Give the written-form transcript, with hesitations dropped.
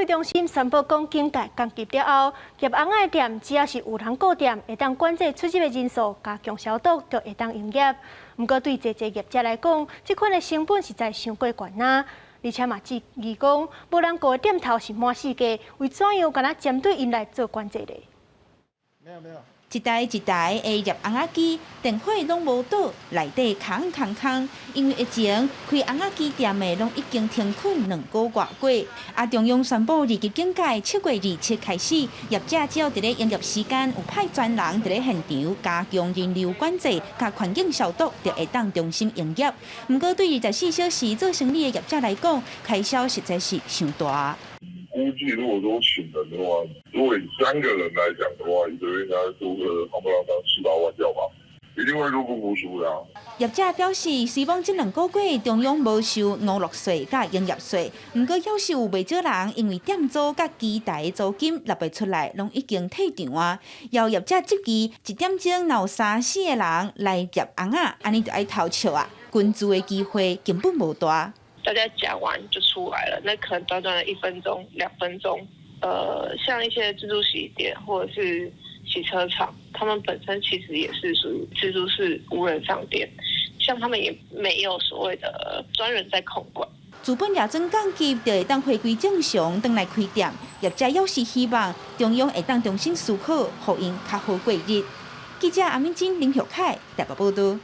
会中心宣布讲，警戒降级了后，入红仔店只要是有人购店，会当管制出入的人数，加强消毒，就会当营业。不过对侪业者来讲，这款的成本实在伤过悬呐。而且嘛，质疑讲，无人顾的店头是满世界，为怎样敢若针对因来做管制咧？没有。一台一台的入红仔机，电火拢无倒，内底空。因为疫情，开红仔机店的拢已经停困2个月过。中央宣布二级警戒，7月27开始，业者只要伫咧营业时间有派专人伫咧现场，加强人流管制，甲环境消毒，就会当重新营业。不过对24小时做生意的业者来讲，开销实在是伤大。估计如果说请人的话，如果以3个人来讲的话，一个月应该租个夯不啷当7、8万掉吧，一定会入不敷出的。业者表示，希望这2个月中央无收5、6税甲营业税，不过要是有袂少人因为店租甲机台租金纳不出来，拢已经退场啊。要业者即期1点钟有3、4个人来入红仔，安尼就爱偷笑啊，群聚的机会根本无大。大家讲完就出来了，那可能短短的1分钟、2分钟。像一些自助洗衣店或者是洗车场，他们本身其实也是属于自助式无人商店，像他们也没有所谓的专人在控管。自本夜间降级，就会当回归正常，转来开店。业者要是希望中央会当重新思考，互因较好过日。记者阿敏珍、林玉凯台北报道。